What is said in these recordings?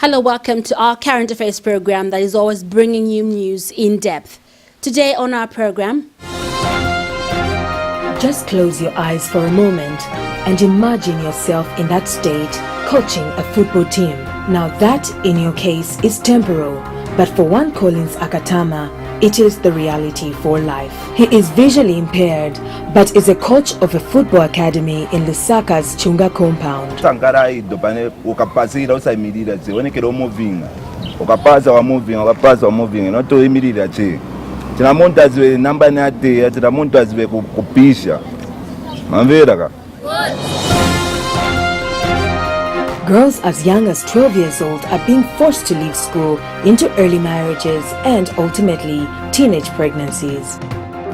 Hello, welcome to our current affairs program that is always bringing you news in depth. Today on our program, just close your eyes for a moment and imagine yourself in that state coaching a football team. Now that in your case is temporal, but for one Collins Akatama, it is the reality for life. He is visually impaired, but is a coach of a football academy in Lusaka's Chunga compound. Girls as young as 12 years old are being forced to leave school into early marriages and ultimately teenage pregnancies.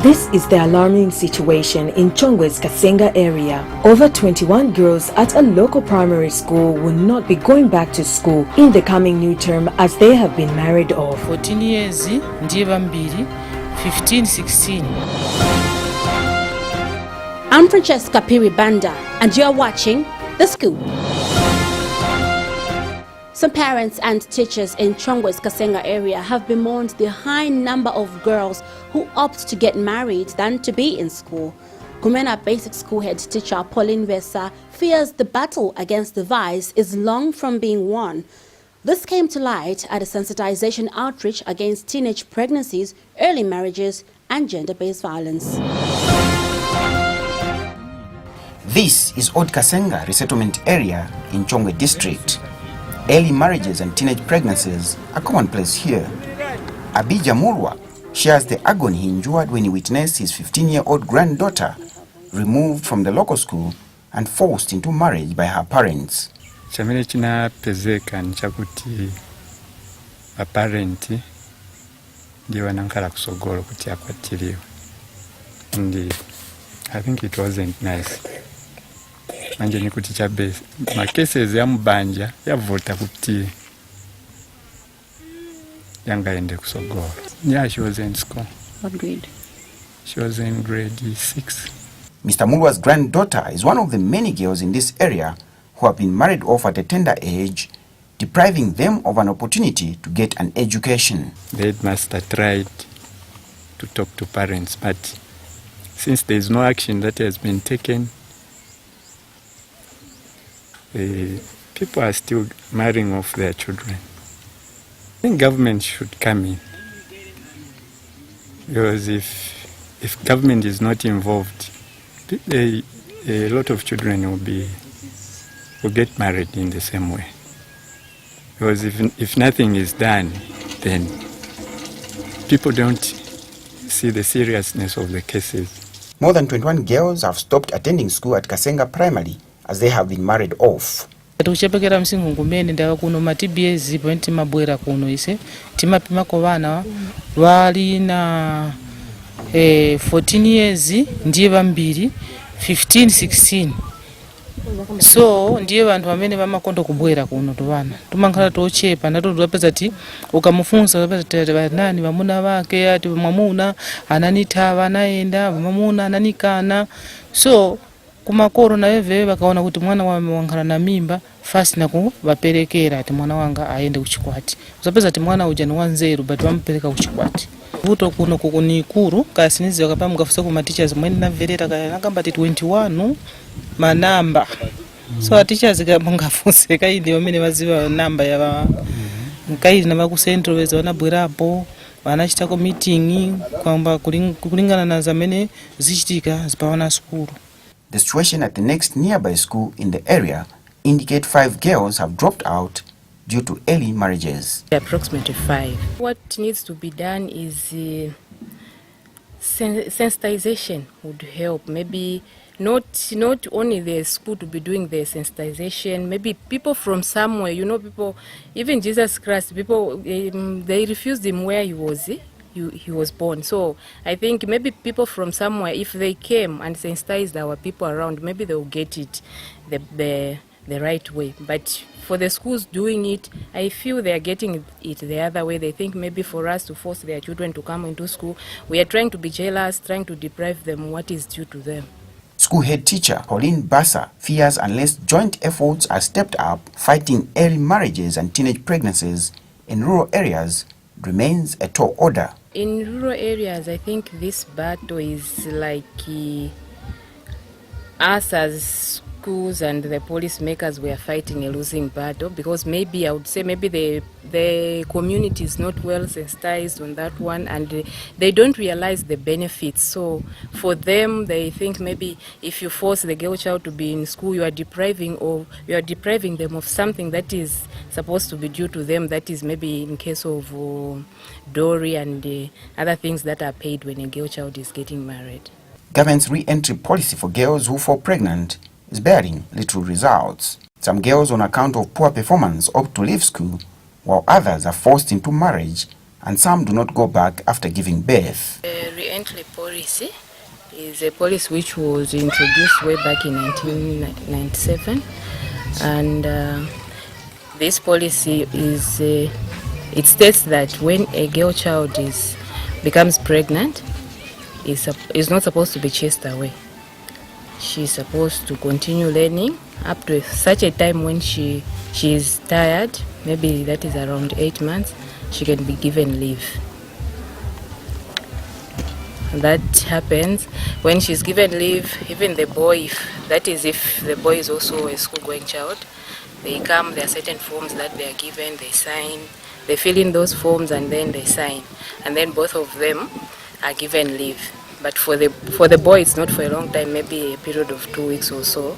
This is the alarming situation in Chongwe's Kasenga area. Over 21 girls at a local primary school will not be going back to school in the coming new term as they have been married off. 14 years, ndiye bambiri, 15, 16. I'm Francesca Piribanda and you're watching The Scoop. Some parents and teachers in Chongwe's Kasenga area have bemoaned the high number of girls who opt to get married than to be in school. Kumena Basic School head teacher Pauline Wesa fears the battle against the vice is long from being won. This came to light at a sensitization outreach against teenage pregnancies, early marriages and gender-based violence. This is Old Kasenga resettlement area in Chongwe district. Early marriages and teenage pregnancies are commonplace here. Abija Mulwa shares the agony he endured when he witnessed his 15-year-old granddaughter removed from the local school and forced into marriage by her parents. Chamene chinapezeka nchakuti aparenti ndiye wanankala kusogolo kuti akwatiriwe. And I think it wasn't nice. Manje nikuti chabe makeses ya mbanja yavota kuti yangaende kusogolo. Yeah, she was in school. What grade? She was in grade 6. Mr. Mulwa's granddaughter is one of the many girls in this area who have been married off at a tender age, depriving them of an opportunity to get an education. The headmaster tried to talk to parents, but since there is no action that has been taken, people are still marrying off their children. I think government should come in, because if government is not involved, a lot of children will get married in the same way. Because if nothing is done, then people don't see the seriousness of the cases. More than 21 girls have stopped attending school at Kasenga Primary as they have been married off. Tukuchepekera msingu ngumene ndawa kuno matibie zipo nti mabwera kuno ise timapima ko bana wali na 14 years ndiye bambiri 15 16. So ndiye bantu bamene bamakondo kubwera kuno to bana tumankhala tochepa nato twapeza ti ukamufunza twapeza nani bamuna bake ati mwamuna ananitava naenda mwamuna ananikana. So kumakoro na eve bakaona kuti mwana wankhala na mimba fast na kubaperekera ati mwana wanga aende kuchikwati. Uzapeza ati mwana uja ni wanzeru but bamupereka kuchikwati. Vuto kuno kukunikuru kasinizi wakapama mukafuse ku teachers mwene na verera kayakamba ati 21 manamba. So a teachers ngafuse kaidi wamene baziba namba ya kaidi na baku central weza wanabwerapo wanachitako meeting kwamba kulingana na zamene zichitika zipawana school. The situation at the next nearby school in the area indicate 5 girls have dropped out due to early marriages. Approximately 5. What needs to be done is sensitization would help. Maybe not only the school to be doing the sensitization, maybe people from somewhere, people, even Jesus Christ, people, they refused him where he was born. So I think maybe people from somewhere, if they came and sensitized our people around, maybe they will get it the right way. But for the schools doing it, I feel they are getting it the other way. They think maybe for us to force their children to come into school, we are trying to be jealous, trying to deprive them what is due to them. School head teacher Pauline Bassa fears unless joint efforts are stepped up, fighting early marriages and teenage pregnancies in rural areas remains a tall order. In rural areas, I think this battle is like us as schools and the policymakers, we are fighting a losing battle, because maybe I would say maybe the community is not well sensitized on that one, and they don't realize the benefits. So for them, they think maybe if you force the girl child to be in school, you are depriving them of something that is supposed to be due to them, that is maybe in case of dowry and other things that are paid when a girl child is getting married. Government's re-entry policy for girls who fall pregnant is bearing little results. Some girls, on account of poor performance, opt to leave school, while others are forced into marriage, and some do not go back after giving birth. The re-entry policy is a policy which was introduced way back in 1997, and this policy is it states that when a girl child becomes pregnant, is not supposed to be chased away. She's supposed to continue learning up to such a time when she is tired, maybe that is around 8 months, she can be given leave. That happens when she's given leave. Even the boy, if the boy is also a school-going child, they come, there are certain forms that they are given, they sign, they fill in those forms and then they sign, and then both of them are given leave. But for the boy, it's not for a long time, maybe a period of 2 weeks or so,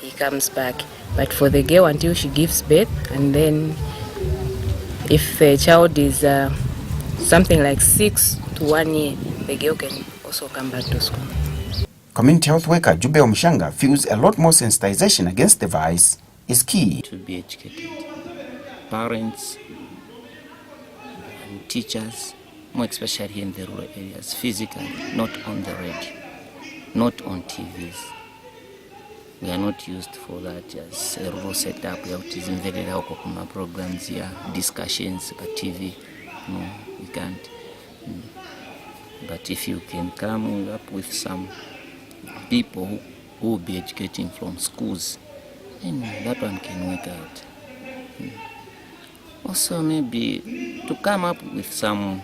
he comes back. But for the girl, until she gives birth, and then if the child is something like 6 to 1 year, the girl can also come back to school. Community health worker Jube Omshanga feels a lot more sensitization against the vice is key. To be educated. Parents and teachers, more especially here in the rural areas, physically, not on the radio, not on TVs. We are not used for that as a rural setup. We have to very local programs here, discussions, but TV, no, we can't. But if you can come up with some people who will be educating from schools, then that one can work out. Also, maybe to come up with some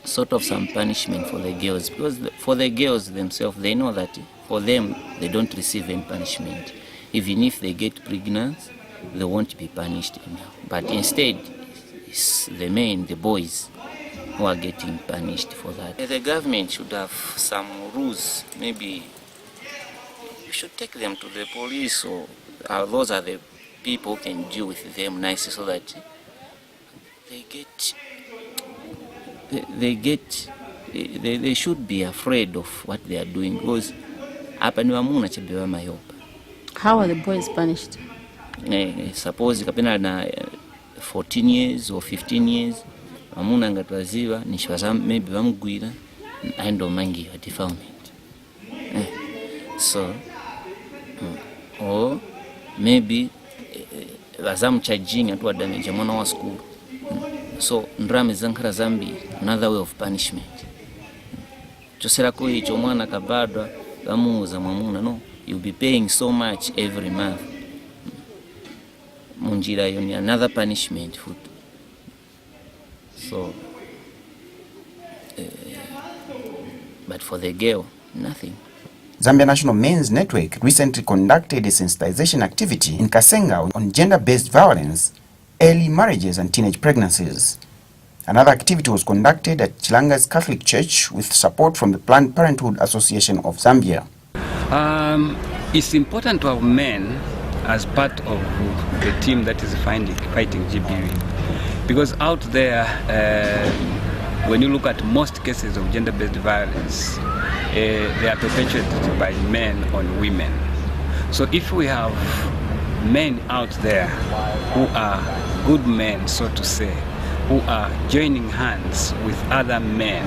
sort of some punishment for the girls, because for the girls themselves, they know that for them, they don't receive any punishment. Even if they get pregnant, they won't be punished enough. But instead, it's the boys who are getting punished for that. The government should have some rules. Maybe you should take them to the police, or those are the people who can deal with them nicely, so that they should be afraid of what they are doing, because How are the boys punished? Suppose kapena na 14 years or 15 years, amuna ngatwaziwa nishwaza maybe bamugwira aendo mangi wa defilement. So or maybe bazam charging atwa damage mwana wa school. So ndrame zankara zambi, another way of punishment. Chosera ko icho mwana kabadwa bamuza mwamuna, no, you'll be paying so much every month. Munjira yoni, another punishment food. So but for the girl, nothing. Zambia National Men's Network recently conducted a sensitization activity in Kasenga on gender-based violence, early marriages and teenage pregnancies. Another activity was conducted at Chilanga's Catholic Church with support from the Planned Parenthood Association of Zambia. It's important to have men as part of the team that is fighting GBV, because out there, when you look at most cases of gender-based violence, they are perpetuated by men on women. So if we have men out there who are good men, so to say, who are joining hands with other men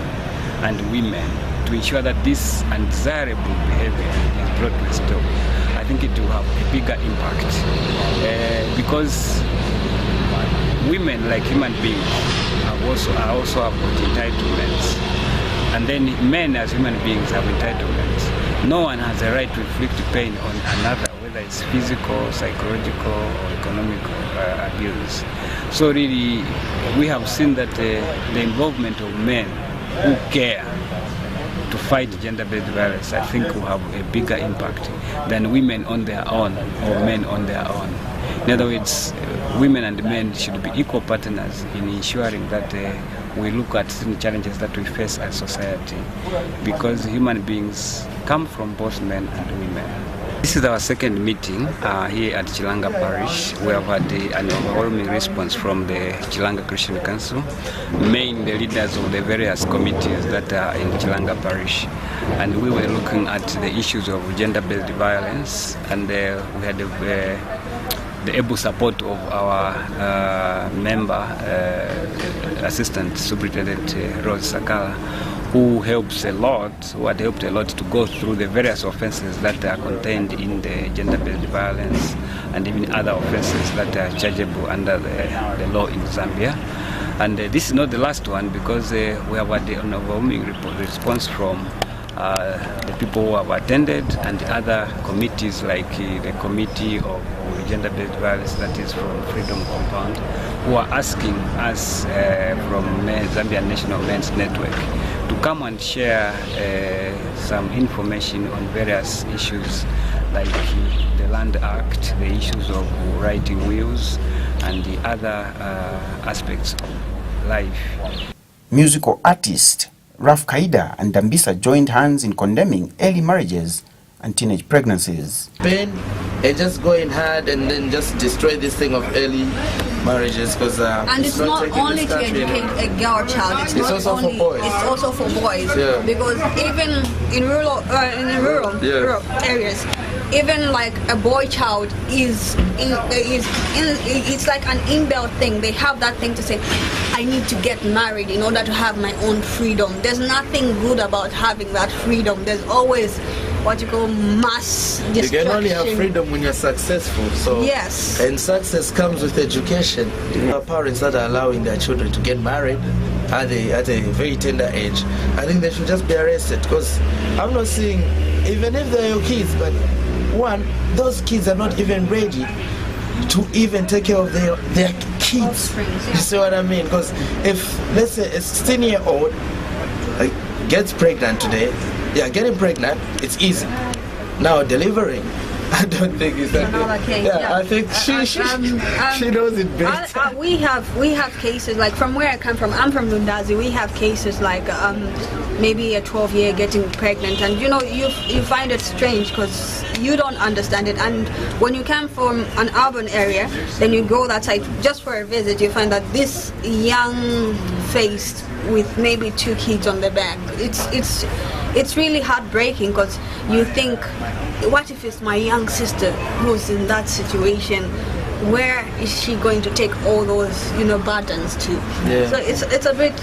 and women to ensure that this undesirable behavior is brought to a stop, I think it will have a bigger impact. Because women, like human beings, also have entitlements. And then men as human beings have entitlements. no one has a right to inflict pain on another, whether it's physical, psychological, or economic abuse. So really, we have seen that the involvement of men who care to fight gender-based violence, I think, will have a bigger impact than women on their own or men on their own. In other words, women and men should be equal partners in ensuring that we look at the challenges that we face as society, because human beings come from both men and women. This is our second meeting here at Chilanga Parish. We have had an overwhelming response from the Chilanga Christian Council, mainly the leaders of the various committees that are in Chilanga Parish. And we were looking at the issues of gender-based violence, and we had the able support of our member, Assistant Superintendent Rose Sakala, who helps a lot, who had helped a lot to go through the various offenses that are contained in the gender-based violence and even other offenses that are chargeable under the law in Zambia. And this is not the last one, because we have had an overwhelming response from the people who have attended and other committees, like the Committee of Gender-Based Violence that is from Freedom Compound, who are asking us from Zambian National Men's Network to come and share some information on various issues like the Land Act, the issues of writing wills, and the other aspects of life. Musical artist Raf Kaida and Dambisa joined hands in condemning early marriages and teenage pregnancies. Pain and just going hard and then just destroy this thing of early marriages, because and it's not only to educate a girl child, it's not also only, for boys. it's also for boys. Yeah. Because even in rural areas, even like a boy child is it's like an inbuilt thing. They have that thing to say, I need to get married in order to have my own freedom. There's nothing good about having that freedom. There's always what you call mass destruction. You can only have freedom when you're successful. So yes, and success comes with education. Parents that are allowing their children to get married at a very tender age, I think they should just be arrested, because I'm not seeing, even if they're your kids, but one, those kids are not even ready to even take care of their kids. You see what I mean? Because if, let's say, a 16-year-old gets pregnant today, getting pregnant, it's easy. Now delivering, I don't think it's that. I think she knows it best. We have cases like from where I come from. I'm from Lundazi. We have cases like maybe a 12-year getting pregnant, and you find it strange because you don't understand it. And when you come from an urban area, then you go that side just for a visit, you find that this young face with maybe 2 kids on the back, it's really heartbreaking, because you think, what if it's my young sister who's in that situation? Where is she going to take all those burdens to? Yeah. So it's a bit,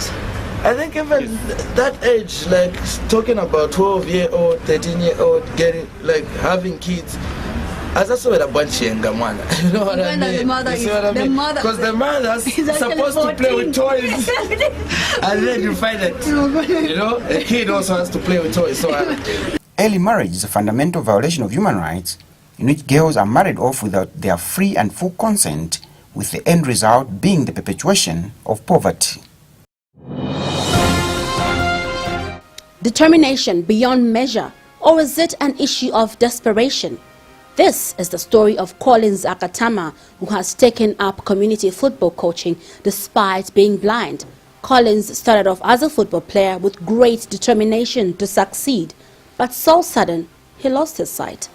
I think even that age, like talking about 12-year-old, 13-year-old getting, like, having kids, as I saw a bunch of younger man, you know what I mean? Because the mother's supposed to play with toys, and then you find that the kid also has to play with toys. So Early marriage is a fundamental violation of human rights, in which girls are married off without their free and full consent, with the end result being the perpetuation of poverty. Determination beyond measure, or is it an issue of desperation? This is the story of Collins Akatama, who has taken up community football coaching despite being blind. Collins started off as a football player with great determination to succeed, but so sudden he lost his sight.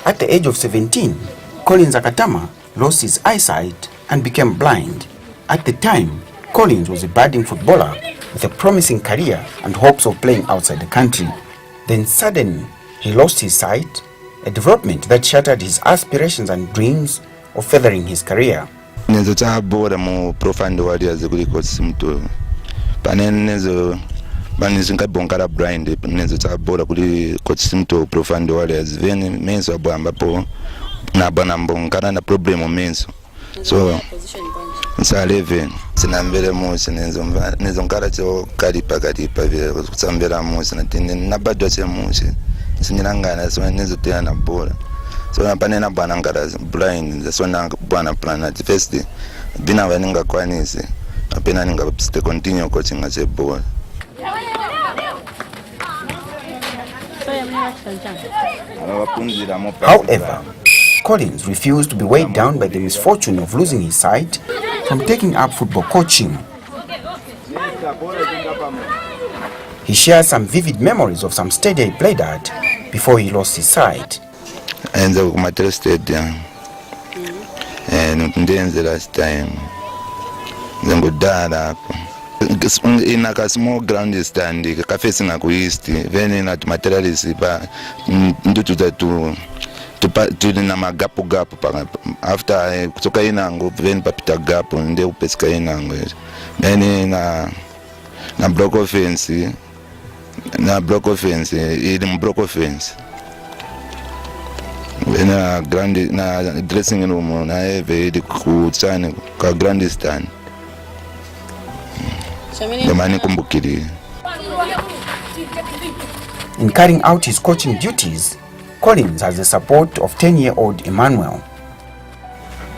At the age of 17, Collins Akatama lost his eyesight and became blind. At the time, Collins was a budding footballer with a promising career and hopes of playing outside the country. Then suddenly, he lost his sight, a development that shattered his aspirations and dreams of furthering his career. Nezo tabora mu profound warriors kuliko simto. Panenezo banizo ngabongara blind nezo tabora kuli coach simto profound warriors veni menso abo ambapo na bana mbongara na problem menso. So Nsa 11 sinambele musi nizonkala cho kalipa vile kusambela musi na bado che musi sinyangana so nizotea na bola so napane na bwana ngala blind so na bwana plan at first bina waninga kwanisi apena ninga stay continue coaching as a bola. However, Collins refused to be weighed down by the misfortune of losing his sight from taking up football coaching. He shares some vivid memories of some stadium he played at before he lost his sight. And the Matera Stadium, and then the last time, then go down up. In a small ground stand, the cafe in a east, then at materials, due to the to the Namagapo gap. After I took a inango, then Papita gap, and they pesca inango. Then in a block of fence, in block offense. In a grand dressing room, I have a good sign, a grand stand. In carrying out his coaching duties, Collins has the support of 10-year-old Emmanuel.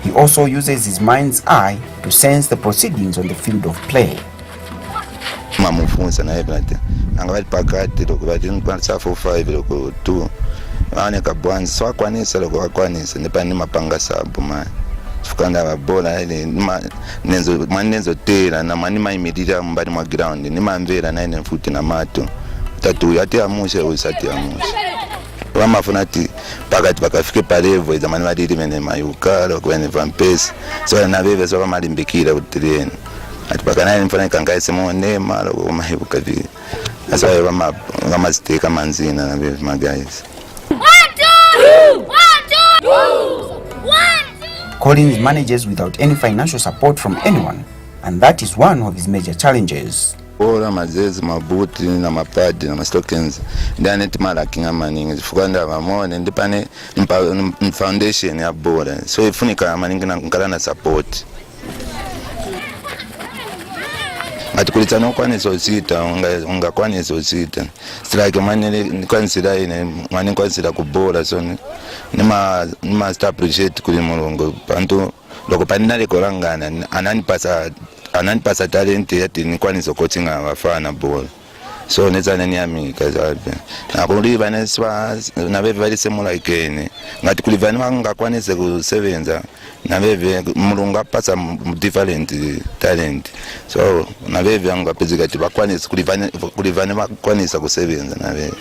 He also uses his mind's eye to sense the proceedings on the field of play. Mamufunza na everything. Angawali pakati loko badini kwa safu 5 loko 2. Ane kabwanzi so akwanisa loko akwanisa nepani mapanga sabu man. Fukanda babola ile nenzo tera na mani maimidira mbali mwa ground ni mamvera na ine futi na mato. Tatu yati amushe usati amushe. Wamafunati pakati pakafike parevo izamani badiri mene mayuka loko ene vampesi. So na bebe so bamalimbikira utireni. Atipakana mfana kangaise monema loko mahibuka vi asa bama steka manzina na bebe my guys. 1 2 Collins manages without any financial support from anyone, and that is one of his major challenges. Ora mazezi mabuti na mapadi na stockings ndani timala kinga maningi fukanda bamone ndipane foundation ya bora so ifunika maningi na nkala na support. Atikulitana ukwanisa usita ungakwanisa usita strike mani kwansida ine mani kwansida kubola so nima start appreciate kuli mulungu pantu loko paninale kolangana ananipasa talent yati nikwanisa coaching abafana bola so nezana nyami kazabe nakuliva neswa nabeve bali semula ikene ngati kulivana ngakwanise kusebenza nabeve mulungu apasa different talent so nabeve ngapezeka ti bakwanise kulivana bakwanisa kusebenza nabeve.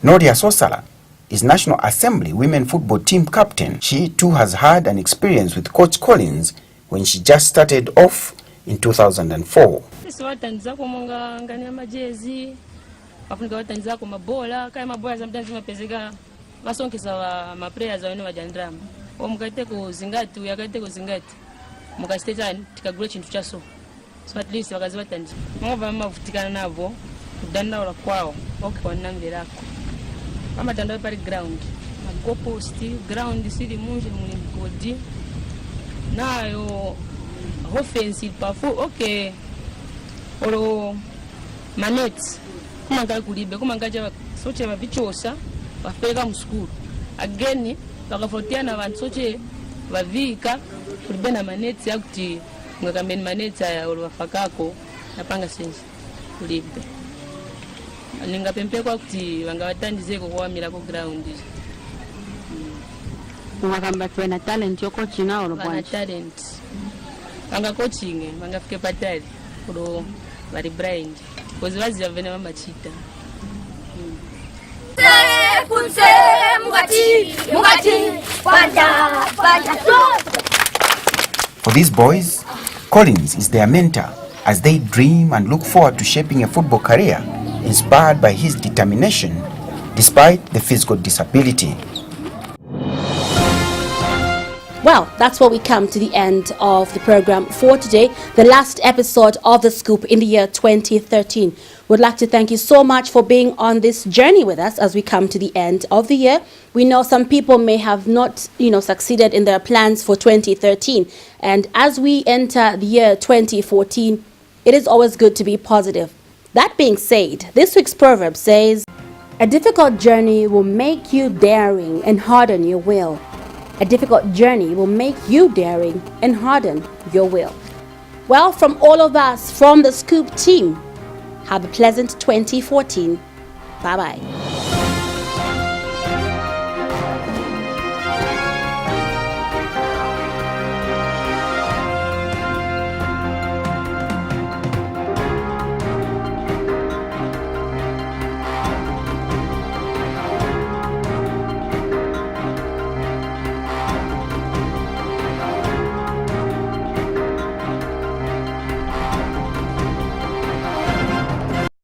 Noria Sosala is National Assembly Women Football Team captain. She too has had an experience with Coach Collins when she just started off in 2004. Watanzako monga ngani ya majezi wafunika watanzako mabola kaya mabola sometimes mapezeka vasonkisa wa maplayers wenu wajandrama omukate ku zingati uyakate ku zingati mukasiteta tikagula chintu chaso so at least wakazi watanzi mwava mavutikana navo kudanda wala kwao kwa nangerako kama tanda pari ground go post ground sili munje muli mkodi nayo offensive perform okay olo manets kumanga kulibe kumangaja soche babichosa bafeka mu school again bakafotiana abantu soche bavika kulibe na manets yakuti ngakambeni manets ya olo bafakako napanga sense kulibe ningapempe kwa kuti vangavatandizeko kuwamira ku ground Mwakamba tuena talent yo coaching na olo bwana talent vanga coaching vangafike patali kulo vari blind because vaziva vene vamachita. For these boys, Collins is their mentor as they dream and look forward to shaping a football career inspired by his determination despite the physical disability. Well, that's where we come to the end of the program for today, the last episode of The Scoop in the year 2013. We'd like to thank you so much for being on this journey with us as we come to the end of the year. We know some people may have not, succeeded in their plans for 2013. And as we enter the year 2014, it is always good to be positive. That being said, this week's proverb says, "A difficult journey will make you daring and harden your will." A difficult journey will make you daring and harden your will. Well, from all of us, from the Scoop team, have a pleasant 2014. Bye-bye.